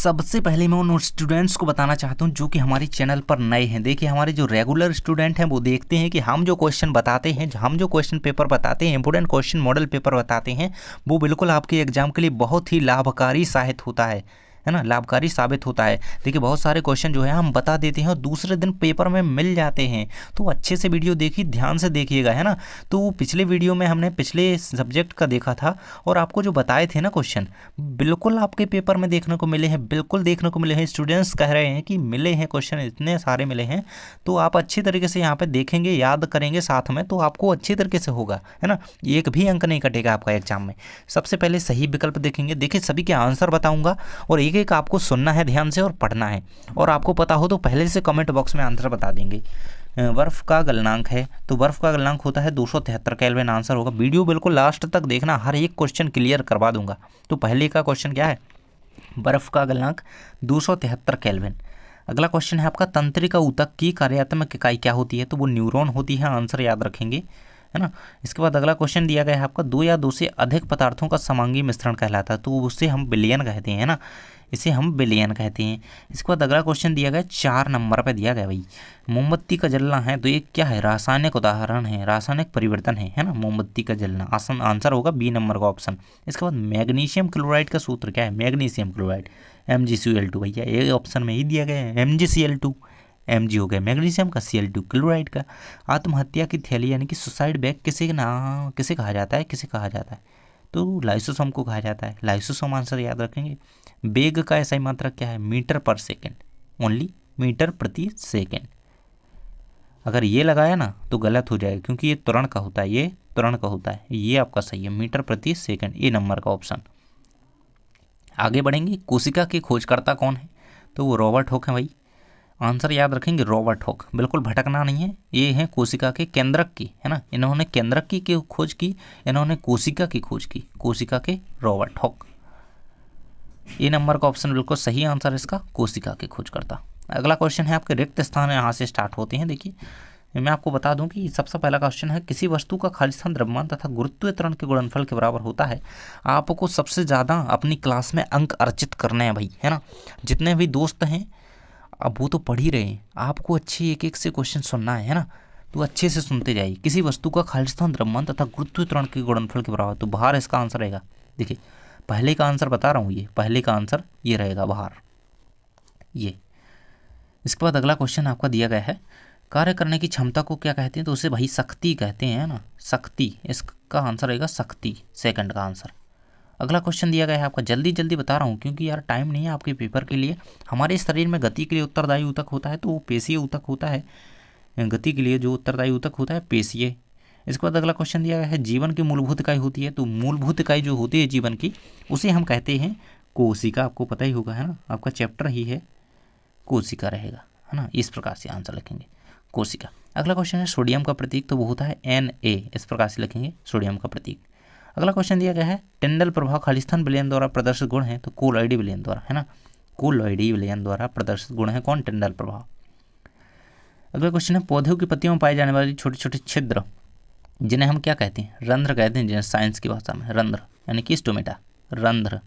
सबसे पहले मैं उन स्टूडेंट्स को बताना चाहता हूं जो कि हमारे चैनल पर नए हैं। देखिए, हमारे जो रेगुलर स्टूडेंट हैं वो देखते हैं कि हम जो क्वेश्चन बताते हैं, हम जो क्वेश्चन पेपर बताते हैं, इंपोर्टेंट क्वेश्चन मॉडल पेपर बताते हैं, वो बिल्कुल आपके एग्जाम के लिए बहुत ही लाभकारी साबित होता है ना, लाभकारी साबित होता है। देखिए, बहुत सारे क्वेश्चन जो है हम बता देते हैं और दूसरे दिन पेपर में मिल जाते हैं। तो अच्छे से वीडियो देखिए, ध्यान से देखिएगा, है ना। तो पिछले वीडियो में हमने पिछले सब्जेक्ट का देखा था और आपको जो बताए थे ना क्वेश्चन, बिल्कुल आपके पेपर में देखने को मिले हैं, बिल्कुल देखने को मिले हैं। स्टूडेंट्स कह रहे हैं कि मिले हैं क्वेश्चन, इतने सारे मिले हैं। तो आप अच्छी तरीके से यहाँ पे देखेंगे, याद करेंगे साथ में, तो आपको अच्छी तरीके से होगा, है ना। एक भी अंक नहीं कटेगा आपका एग्जाम में। सबसे पहले सही विकल्प देखेंगे। देखिए, सभी के आंसर बताऊंगा और एक एक आपको सुनना है ध्यान से और पढ़ना है। और आपको पता हो तो पहले से कमेंट बॉक्स में आंसर बता देंगे। बर्फ का गलनांक है, तो बर्फ का गलनांक होता है 273 केल्विन। आंसर होगा। वीडियो बिल्कुल लास्ट तक देखना, हर एक क्वेश्चन क्लियर करवा दूंगा। तो पहले का क्वेश्चन क्या है? बर्फ का गलनांक 273 केल्विन। अगला क्वेश्चन है आपका, तंत्रिका ऊतक की कार्यात्मक इकाई क्या होती है? तो वो न्यूरॉन होती है। आंसर याद रखेंगे, है ना। इसके बाद अगला क्वेश्चन दिया गया है आपका, दो या दो से अधिक पदार्थों का समांगी मिश्रण कहलाता है। तो उससे हम बिलियन कहते हैं, ना, इसे हम बिलियन कहते हैं। इसके बाद अगला क्वेश्चन दिया गया 4 नंबर पे दिया गया भाई, मोमबत्ती का जलना है। तो ये क्या है? रासायनिक उदाहरण है, रासायनिक परिवर्तन है ना, मोमबत्ती का जलना। आंसर होगा बी नंबर का ऑप्शन। इसके बाद मैग्नीशियम क्लोराइड का सूत्र क्या है? Magnesium chloride MgCl2। भैया ये ऑप्शन में ही दिया गया है, MgCl2। Mg हो गया मैग्नीशियम का, Cl2 क्लोराइड का। आत्महत्या की थैली यानी कि सुसाइड बैग किसे कहा जाता है? किसे कहा जाता है? तो लाइसोसोम को कहा जाता है। लाइसोसोम आंसर याद रखेंगे। वेग का SI मात्रक क्या है? मीटर पर सेकेंड, ओनली मीटर प्रति सेकेंड। अगर ये लगाया ना तो गलत हो जाएगा, क्योंकि ये त्वरण का होता है, ये त्वरण का होता है। ये आपका सही है, मीटर प्रति सेकेंड, ए नंबर का ऑप्शन। आगे बढ़ेंगे। कोशिका के खोजकर्ता कौन है? तो वो रॉबर्ट हुक है भाई। आंसर याद रखेंगे, रॉबर्ट हुक, बिल्कुल भटकना नहीं है। ये है कोशिका के केंद्रक की, है ना। इन्होंने केंद्रक की खोज की, इन्होंने कोशिका की खोज की, कोशिका के रॉबर्ट हुक। ए नंबर का ऑप्शन बिल्कुल सही आंसर इसका, कोशिका के खोजकर्ता। अगला क्वेश्चन है आपके, रिक्त स्थान यहाँ से स्टार्ट होते हैं। देखिए, मैं आपको बता दूं कि सबसे पहला क्वेश्चन है, किसी वस्तु का खाली स्थान द्रव्यमान तथा गुरुत्वीय त्वरण के गुणनफल के बराबर होता है। आपको सबसे ज़्यादा अपनी क्लास में अंक अर्जित करने हैं भाई, है ना। जितने भी दोस्त हैं अब वो तो पढ़ ही रहे हैं, आपको अच्छे एक एक से क्वेश्चन सुनना है ना। तो अच्छे से सुनते जाइए। किसी वस्तु का खाली स्थान द्रव्यमान तथा गुरुत्वीय त्वरण के गुणनफल के बराबर, तो बाहर इसका आंसर रहेगा। देखिए, पहले का आंसर बता रहा हूँ, ये पहले का आंसर ये रहेगा, बाहर ये। इसके बाद अगला क्वेश्चन आपका दिया गया है, कार्य करने की क्षमता को क्या कहते हैं? तो उसे भाई शक्ति कहते हैं ना, शक्ति। इसका आंसर रहेगा शक्ति, सेकंड का आंसर। अगला क्वेश्चन दिया गया है आपका, जल्दी जल्दी बता रहा हूँ क्योंकि यार टाइम नहीं है आपके पेपर के लिए। हमारे शरीर में गति के लिए उत्तरदायी ऊतक होता है, तो वो पेशीय ऊतक होता है। गति के लिए जो उत्तरदायी ऊतक होता है, पेशीय। इसके बाद अगला क्वेश्चन दिया गया है, जीवन की मूलभूत इकाई होती है। तो मूलभूत इकाई जो होती है जीवन की, उसे हम कहते हैं कोशिका। आपको पता ही होगा, है ना, आपका चैप्टर ही है कोशिका रहेगा, है ना। इस प्रकार से आंसर लिखेंगे, कोशिका। अगला क्वेश्चन है, सोडियम का प्रतीक, तो वो होता है Na। इस प्रकार से लिखेंगे सोडियम का प्रतीक। अगला क्वेश्चन दिया गया है, टिंडल प्रभाव खालिस्तान विलयन द्वारा प्रदर्शित गुण है। तो कोलॉइडी विलयन द्वारा, है ना, कोलॉइडी विलयन द्वारा प्रदर्शित गुण है कौन? टिंडल प्रभाव। अगला क्वेश्चन है, पौधों की पत्तियों में पाए जाने वाली छोटे छोटे छिद्र, जिन्हें हम क्या कहते हैं? रंध्र कहते हैं, जिन्हें साइंस की भाषा में रंध्र, यानी कि स्टोमेटा, रंध्र।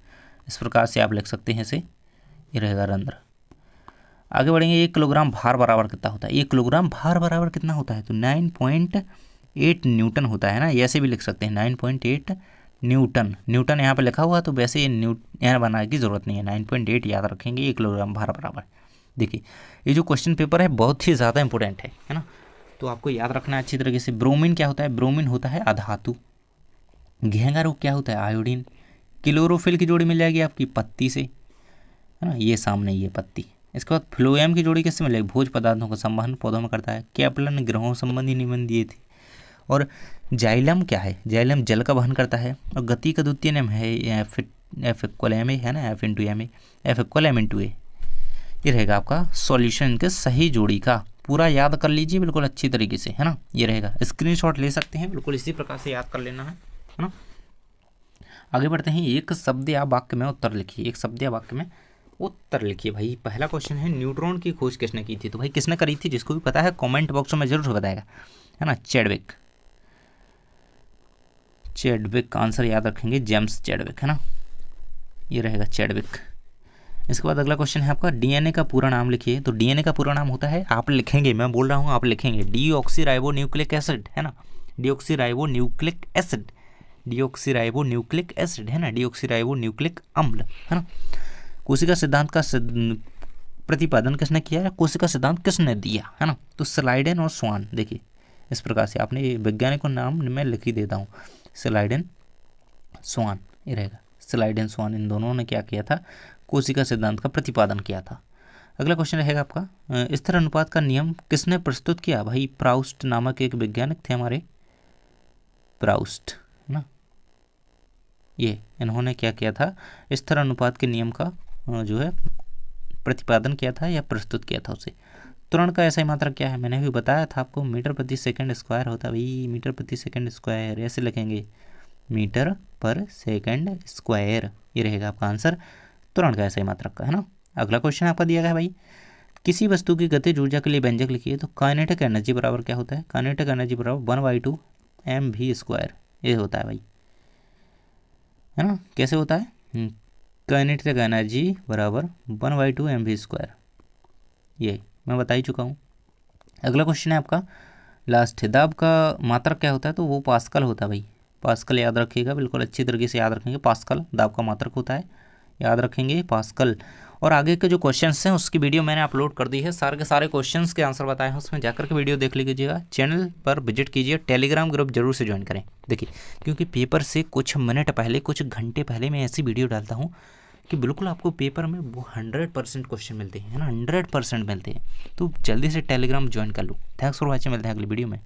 इस प्रकार से आप लिख सकते हैं इसे, ये रहेगा रंध्र। आगे बढ़ेंगे। 1 किलोग्राम भार बराबर कितना होता है? 1 किलोग्राम भार बराबर कितना होता है? तो 9.8 न्यूटन होता है ना। ऐसे भी लिख सकते हैं 9.8 न्यूटन। न्यूटन यहाँ पे लिखा हुआ, तो वैसे ये यहाँ बनाने की जरूरत नहीं है। 9.8 याद रखेंगे, 1 किलोग्राम भार बराबर। देखिए, ये जो क्वेश्चन पेपर है बहुत ही ज़्यादा इंपॉर्टेंट है ना, तो आपको याद रखना है अच्छी तरीके से। ब्रोमीन क्या होता है? ब्रोमीन होता है अधातु। घेंगा रोग क्या होता है? आयोडीन। क्लोरोफिल की जोड़ी मिल जाएगी आपकी पत्ती से, है ना, ये सामने ये पत्ती। इसके बाद फ्लोएम की जोड़ी किससे मिलेगी? भोज पदार्थों का संवहन पौधों में करता है। कैप्लन ग्रहों संबंधी निबंध दिए थे। और जाइलम क्या है? जाइलम जल का वहन करता है। और गति का द्वितीय नियम है एफ इक्वल एम ए, है ना, F into M A, F equal M into A. ये रहेगा आपका सॉल्यूशन इनके सही जोड़ी का। पूरा याद कर लीजिए बिल्कुल अच्छी तरीके से, है ना। ये रहेगा, स्क्रीनशॉट ले सकते हैं, बिल्कुल इसी प्रकार से याद कर लेना है ना। आगे बढ़ते हैं। एक शब्द या वाक्य में उत्तर लिखिए। एक शब्द या वाक्य में उत्तर लिखिए भाई। पहला क्वेश्चन है, न्यूट्रॉन की खोज किसने की थी? तो भाई किसने करी थी? जिसको भी पता है कमेंट बॉक्स में जरूर बताएगा, है ना। चैडविक, चैडविक आंसर याद रखेंगे, जेम्स चैडविक, है ना। ये रहेगा चैडविक। इसके बाद अगला क्वेश्चन है आपका डीएनए का पूरा नाम लिखिए। तो डीएनए का पूरा नाम होता है, आप लिखेंगे, मैं बोल रहा हूँ आप लिखेंगे, डीऑक्सीराइबोन्यूक्लिक एसिड, है ना, डीऑक्सीराइबोन्यूक्लिक एसिड, डीऑक्सीराइबोन्यूक्लिक एसिड, है ना, डीऑक्सीराइबोन्यूक्लिक अम्ल, है ना। कोशिका सिद्धांत का प्रतिपादन किसने किया है, कोशिका सिद्धांत किसने दिया, है ना। तो स्लाइडेन और स्वान, देखिए इस प्रकार से आपने वैज्ञानिक को नाम मैं लिख ही देता हूँ, स्लाइडेन स्वान, ये रहेगा, स्लाइडेन स्वान, इन दोनों ने क्या किया था, कोशिका सिद्धांत का प्रतिपादन किया था। अगला क्वेश्चन रहेगा आपका स्थिर अनुपात का नियम किसने प्रस्तुत किया, भाई प्राउस्ट नामक एक वैज्ञानिक थे हमारे, प्राउस्ट, है ना, ये इन्होंने क्या किया था, स्थिर अनुपात के नियम का जो है प्रतिपादन किया था या प्रस्तुत किया था उसे। त्वरण का ऐसा ही मात्रक क्या है, मैंने भी बताया था आपको, मीटर प्रति सेकंड स्क्वायर होता है भाई, मीटर प्रति सेकंड स्क्वायर, ऐसे लिखेंगे, मीटर पर सेकंड स्क्वायर, ये रहेगा आपका आंसर त्वरण का ऐसा ही मात्रक का, है ना। अगला क्वेश्चन आपका दिया गया है भाई, किसी वस्तु की गतिज ऊर्जा के लिए व्यंजक लिखिए। तो काइनेटिक एनर्जी बराबर क्या होता है, काइनेटिक एनर्जी बराबर 1/2 mv², ये होता है भाई, है ना। कैसे होता है, काइनेटिक एनर्जी बराबर 1/2 mv², ये मैं बता ही चुका हूँ। अगला क्वेश्चन है आपका लास्ट है, दाब का मात्रक क्या होता है, तो वो पास्कल होता है भाई, पास्कल याद रखिएगा, बिल्कुल अच्छी तरीके से याद रखेंगे, पास्कल दाब का मात्रक होता है, याद रखेंगे पास्कल। और आगे के जो क्वेश्चंस हैं उसकी वीडियो मैंने अपलोड कर दी है, सारे के सारे क्वेश्चंस के आंसर बताए हैं, उसमें जाकर के वीडियो देख लीजिएगा, चैनल पर विजिट कीजिए, टेलीग्राम ग्रुप जरूर से ज्वाइन करें। देखिए क्योंकि पेपर से कुछ मिनट पहले, कुछ घंटे पहले मैं ऐसी वीडियो डालता हूँ कि बिल्कुल आपको पेपर में वो 100% क्वेश्चन मिलते हैं, है ना, 100% मिलते हैं। तो जल्दी से टेलीग्राम ज्वाइन कर लो। थैंक्स फॉर वॉचिंग, मिलते हैं अगली वीडियो में।